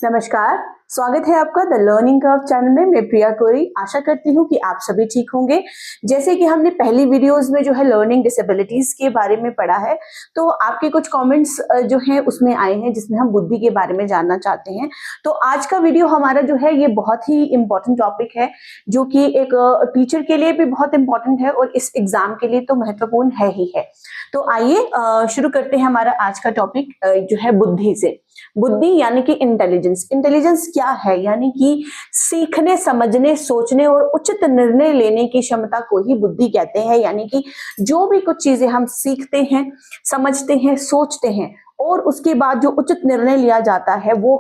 नमस्कार, स्वागत है आपका द लर्निंग कर्व चैनल में। मैं प्रिया कोरी आशा करती हूँ कि आप सभी ठीक होंगे। जैसे कि हमने पहली वीडियोस में जो है लर्निंग डिसेबिलिटीज के बारे में पढ़ा है, तो आपके कुछ कमेंट्स जो हैं उसमें आए हैं जिसमें हम बुद्धि के बारे में जानना चाहते हैं। तो आज का वीडियो हमारा जो है ये बहुत ही इम्पोर्टेंट टॉपिक है, जो कि एक टीचर के लिए भी बहुत इंपॉर्टेंट है और इस एग्जाम के लिए तो महत्वपूर्ण है ही है। तो आइए शुरू करते हैं हमारा आज का टॉपिक जो है बुद्धि से। बुद्धि यानी कि इंटेलिजेंस। इंटेलिजेंस क्या है? यानी कि सीखने, समझने, सोचने और उचित निर्णय लेने की क्षमता को ही बुद्धि कहते हैं। यानी कि जो भी कुछ चीजें हम सीखते हैं, समझते हैं, सोचते हैं और उसके बाद जो उचित निर्णय लिया जाता है वो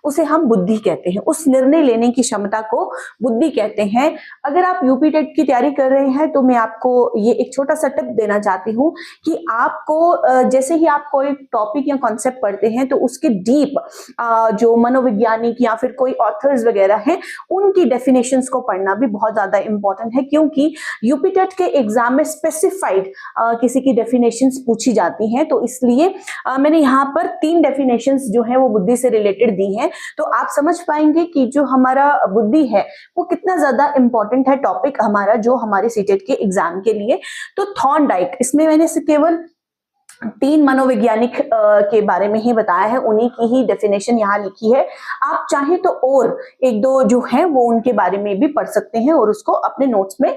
उसे हम बुद्धि कहते हैं। उस निर्णय लेने की क्षमता को बुद्धि कहते हैं। अगर आप यूपी टेट की तैयारी कर रहे हैं तो मैं आपको ये एक छोटा सा टिप देना चाहती हूँ कि आपको जैसे ही आप कोई टॉपिक या कॉन्सेप्ट पढ़ते हैं तो उसके डीप जो मनोवैज्ञानिक या फिर कोई ऑथर्स वगैरह हैं उनकी डेफिनेशंस को पढ़ना भी बहुत ज्यादा इंपॉर्टेंट है, क्योंकि यूपी टेट के एग्जाम में स्पेसिफाइड किसी की डेफिनेशंस पूछी जाती हैं। तो इसलिए मैंने यहाँ पर 3 डेफिनेशंस जो है वो बुद्धि से रिलेटेड दी हैं, तो आप समझ पाएंगे कि जो हमारा बुद्धि है वो कितना ज्यादा इंपॉर्टेंट है टॉपिक हमारा, जो हमारे सीटेट के एग्जाम के लिए। तो थॉर्नडाइक, इसमें मैंने केवल 3 मनोवैज्ञानिक के बारे में ही बताया है, उन्हीं की ही डेफिनेशन यहाँ लिखी है। आप चाहें तो और एक दो जो है वो उनके बारे में भी पढ़ सकते हैं और उसको अपने नोट्स में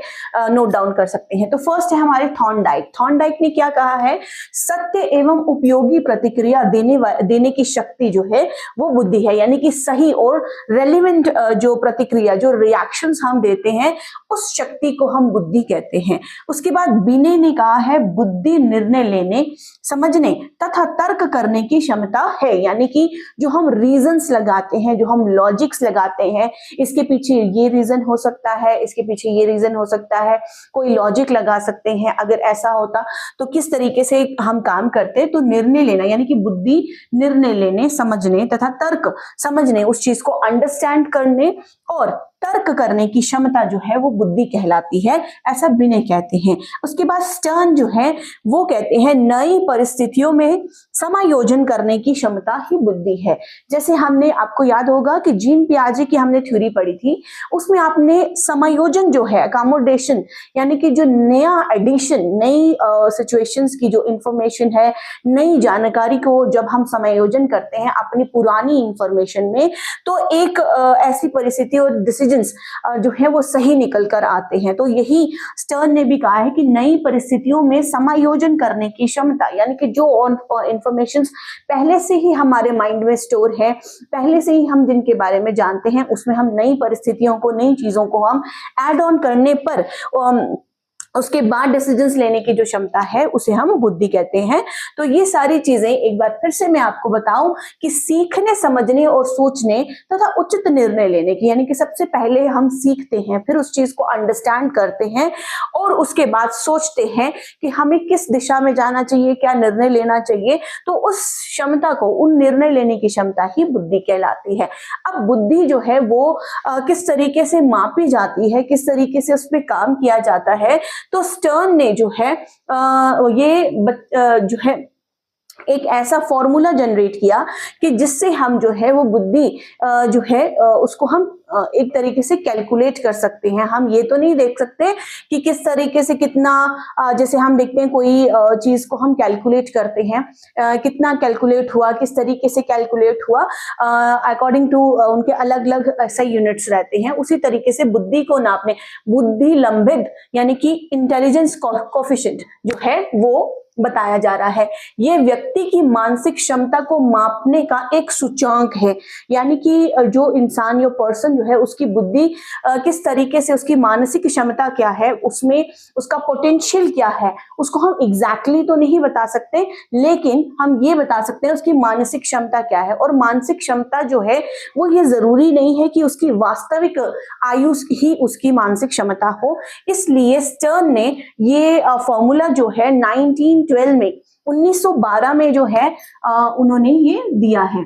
नोट डाउन कर सकते हैं। तो फर्स्ट है हमारे थॉर्नडाइक। थॉर्नडाइक ने क्या कहा है? सत्य एवं उपयोगी प्रतिक्रिया देने की शक्ति जो है वो बुद्धि है। यानी कि सही और रेलिवेंट जो प्रतिक्रिया, जो रिएक्शंस हम देते हैं, उस शक्ति को हम बुद्धि कहते हैं। उसके बाद बिने ने कहा है बुद्धि निर्णय लेने, समझने तथा तर्क करने की क्षमता है। यानी कि जो हम रीजंस लगाते हैं, जो हम लॉजिक्स लगाते हैं, इसके पीछे ये रीजन हो सकता है, इसके पीछे ये रीजन हो सकता है, कोई लॉजिक लगा सकते हैं, अगर ऐसा होता तो किस तरीके से हम काम करते। तो निर्णय लेना यानी कि बुद्धि निर्णय लेने, समझने तथा तर्क समझने, उस चीज को अंडरस्टैंड करने और तर्क करने की क्षमता जो है वो बुद्धि कहलाती है, ऐसा विनय कहते हैं। उसके बाद स्टर्न जो है वो कहते हैं नई परिस्थितियों में समायोजन करने की क्षमता ही बुद्धि है। जैसे हमने, आपको याद होगा कि जीन पियाजे की हमने थ्योरी पढ़ी थी, उसमें आपने समायोजन जो है, अकोमोडेशन, यानी कि जो नया एडिशन, नई सिचुएशंस की जो इंफॉर्मेशन है, नई जानकारी को जब हम समायोजन करते हैं अपनी पुरानी इंफॉर्मेशन में, तो एक ऐसी परिस्थिति और डिसीजंस जो है वो सही निकल कर आते हैं। तो यही स्टर्न ने भी कहा है कि नई परिस्थितियों में समायोजन करने की क्षमता, यानी कि जो इंफॉर्मेशन पहले से ही हमारे माइंड में स्टोर है, पहले से ही हम जिनके बारे में जानते हैं, उसमें हम नई परिस्थितियों को, नई चीजों को हम ऐड ऑन करने पर उसके बाद डिसीजंस लेने की जो क्षमता है उसे हम बुद्धि कहते हैं। तो ये सारी चीजें एक बार फिर से मैं आपको बताऊं कि सीखने, समझने और सोचने तथा उचित निर्णय लेने की, यानी कि सबसे पहले हम सीखते हैं, फिर उस चीज को अंडरस्टैंड करते हैं और उसके बाद सोचते हैं कि हमें किस दिशा में जाना चाहिए, क्या निर्णय लेना चाहिए। तो उस क्षमता को, उन निर्णय लेने की क्षमता ही बुद्धि कहलाती है। अब बुद्धि जो है वो किस तरीके से मापी जाती है, किस तरीके से उस पर काम किया जाता है, तो स्टर्न ने जो है जो है एक ऐसा फॉर्मूला जनरेट किया कि जिससे हम जो है वो बुद्धि जो है उसको हम एक तरीके से कैलकुलेट कर सकते हैं। हम ये तो नहीं देख सकते कि किस तरीके से कितना, जैसे हम देखते हैं कोई चीज को हम कैलकुलेट करते हैं, कितना कैलकुलेट हुआ, किस तरीके से कैलकुलेट हुआ, अकॉर्डिंग टू उनके अलग अलग ऐसे यूनिट्स रहते हैं। उसी तरीके से बुद्धि को नापने, बुद्धि लंबित यानी कि इंटेलिजेंस कोफिशिएंट जो है वो बताया जा रहा है। ये व्यक्ति की मानसिक क्षमता को मापने का एक सूचकांक है। यानी कि जो इंसान, जो पर्सन जो है, उसकी बुद्धि किस तरीके से, उसकी मानसिक क्षमता क्या है, उसमें उसका पोटेंशियल क्या है, उसको हम एग्जैक्टली तो नहीं बता सकते, लेकिन हम ये बता सकते हैं उसकी मानसिक क्षमता क्या है। और मानसिक क्षमता जो है वो ये जरूरी नहीं है कि उसकी वास्तविक आयु ही उसकी मानसिक क्षमता हो। इसलिए स्टर्न ने ये फॉर्मूला जो है 1912 में 1912 में जो है उन्होंने ये दिया है।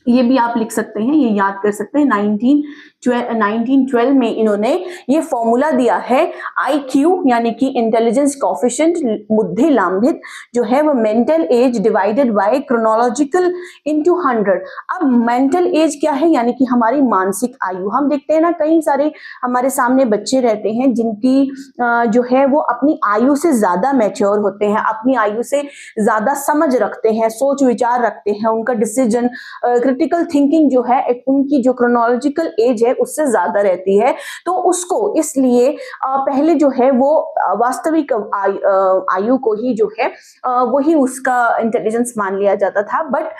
ये भी आप लिख सकते हैं, ये याद कर सकते हैं। 1912 में इन्होंने ये फॉर्मूला दिया है IQ यानी कि इंटेलिजेंस कोफिशिएंट, बुद्धि लांभित जो है वो mental as divided by chronological into 100। अब मेंटल एज क्या है, यानी कि हमारी मानसिक आयु। हम देखते हैं ना कई सारे हमारे सामने बच्चे रहते हैं जिनकी जो है वो अपनी आयु से ज्यादा मैच्योर होते हैं, अपनी आयु से ज्यादा समझ रखते हैं, सोच विचार रखते हैं, उनका डिसीजन क्रिटिकल थिंकिंग जो है उनकी जो क्रोनोलॉजिकल एज है उससे ज्यादा रहती है। तो उसको इसलिए पहले जो है वो वास्तविक आयु को ही जो है वही उसका इंटेलिजेंस मान लिया जाता था। बट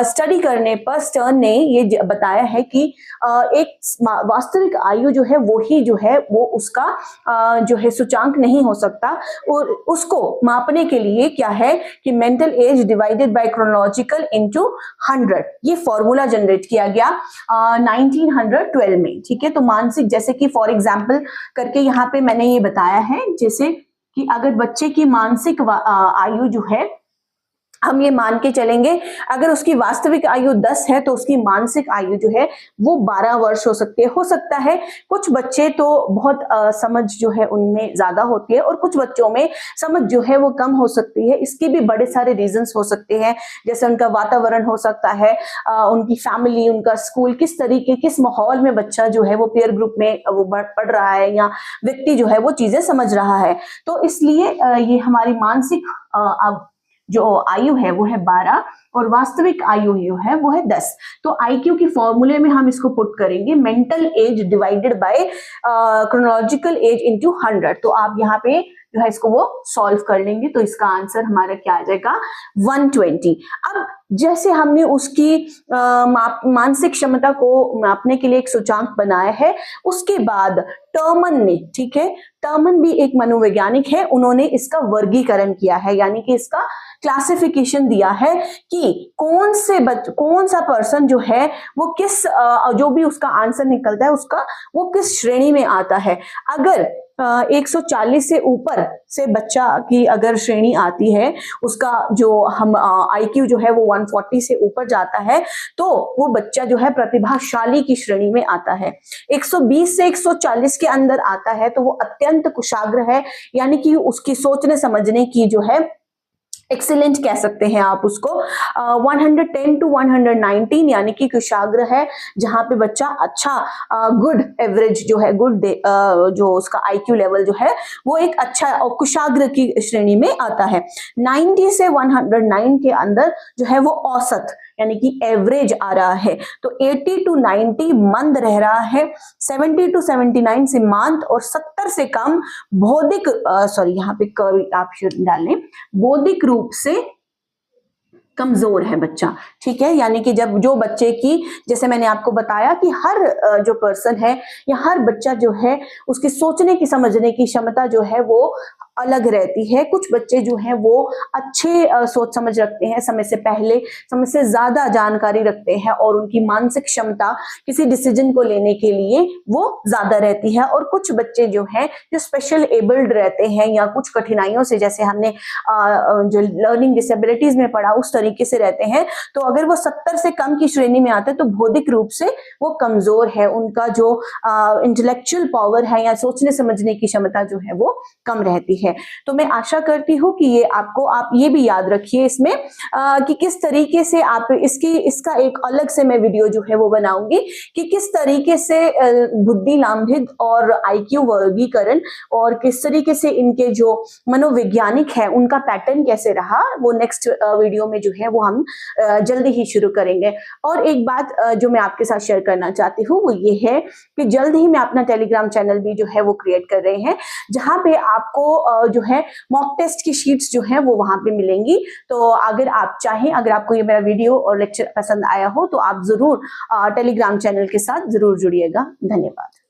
स्टडी करने पर स्टर्न ने ये बताया है कि एक वास्तविक आयु जो है वो ही जो है वो उसका जो है सूचांक नहीं हो सकता, और उसको मापने के लिए क्या है कि mental as divided by chronological into 100 ये फॉर्मूला जनरेट किया गया 1912 में। ठीक है, तो मानसिक, जैसे कि फॉर एग्जांपल करके यहाँ पे मैंने ये बताया है, जैसे कि अगर बच्चे की मानसिक आयु जो है हम ये मान के चलेंगे, अगर उसकी वास्तविक आयु 10 है तो उसकी मानसिक आयु जो है वो 12 वर्ष हो सकती है। हो सकता है कुछ बच्चे तो बहुत समझ जो है उनमें ज्यादा होती है और कुछ बच्चों में समझ जो है वो कम हो सकती है। इसके भी बड़े सारे रीजंस हो सकते हैं, जैसे उनका वातावरण हो सकता है, उनकी फैमिली, उनका स्कूल, किस तरीके किस माहौल में बच्चा जो है वो पीयर ग्रुप में वो पढ़ रहा है या व्यक्ति जो है वो चीजें समझ रहा है। तो इसलिए ये हमारी मानसिक जो आयु है वो है 12 और वास्तविक आयु जो है वो है 10। तो IQ की फॉर्मूले में हम इसको पुट करेंगे mental as divided by chronological age into 100। तो आप यहाँ पे जो है इसको वो सॉल्व कर लेंगे तो इसका आंसर हमारा क्या आ जाएगा 120। अब जैसे हमने उसकी मानसिक क्षमता को मापने के लिए एक सूचांक बनाया है, उसके बाद टर्मन ने, ठीक है, टर्मन भी एक मनोवैज्ञानिक है, उन्होंने इसका वर्गीकरण किया है, यानी कि इसका क्लासिफिकेशन दिया है कि कौन सा पर्सन जो है वो किस जो भी उसका आंसर निकलता है उसका वो किस श्रेणी में आता है। अगर 140 से ऊपर से बच्चा की अगर श्रेणी आती है, उसका जो हम IQ जो है वो 140 से ऊपर जाता है तो वो बच्चा जो है प्रतिभाशाली की श्रेणी में आता है। 120 से 140 के अंदर आता है तो वो अत्यंत कुशाग्र है, यानी कि उसकी सोचने समझने की जो है एक्सीलेंट कह सकते हैं आप उसको। 110 to 119 यानी कि कुशाग्र है, जहां पे बच्चा अच्छा गुड एवरेज जो है गुड जो उसका IQ लेवल जो है वो एक अच्छा और कुशाग्र की श्रेणी में आता है। 90 से 109 के अंदर जो है वो औसत यानी कि एवरेज आ रहा है। तो 80 to 90 मंद रह रहा है, 70 to 79 सीमांत और 70 से कम बौद्धिक यहाँ पे आप डाल लें बौद्धिक रूप से कमजोर है बच्चा। ठीक है, यानी कि जब जो बच्चे की, जैसे मैंने आपको बताया कि हर जो पर्सन है या हर बच्चा जो है उसकी सोचने की समझने की क्षमता जो है वो अलग रहती है। कुछ बच्चे जो हैं वो अच्छे सोच समझ रखते हैं, समय से पहले समय से ज्यादा जानकारी रखते हैं और उनकी मानसिक क्षमता किसी डिसीजन को लेने के लिए वो ज्यादा रहती है। और कुछ बच्चे जो हैं जो स्पेशल एबल्ड रहते हैं या कुछ कठिनाइयों से, जैसे हमने जो लर्निंग डिसेबिलिटीज में पढ़ा उस तरीके से रहते हैं, तो अगर वो 70 से कम की श्रेणी में आते हैं तो बौद्धिक रूप से वो कमजोर है, उनका जो इंटेलेक्चुअल पावर है या सोचने समझने की क्षमता जो है वो कम रहती है। तो मैं आशा करती हूँ कि ये आप ये भी याद रखिए इसमें कि किस तरीके से आप इसका एक अलग से मैं वीडियो जो है वो बनाऊंगी कि किस तरीके से बुद्धि लांभित और IQ वर्गीकरण और किस तरीके से इनके जो मनोवैज्ञानिक है उनका पैटर्न कैसे रहा, वो नेक्स्ट वीडियो में जो है वो हम जल्दी ही शुरू करेंगे। और एक बात जो मैं आपके साथ शेयर करना चाहती हूँ वो ये है कि जल्द ही मैं अपना टेलीग्राम चैनल भी जो है वो क्रिएट कर रहे हैं, जहां पे आपको जो है मॉक टेस्ट की शीट्स जो है वो वहां पे मिलेंगी। तो अगर आप चाहें, अगर आपको ये मेरा वीडियो और लेक्चर पसंद आया हो तो आप जरूर टेलीग्राम चैनल के साथ जरूर जुड़िएगा। धन्यवाद।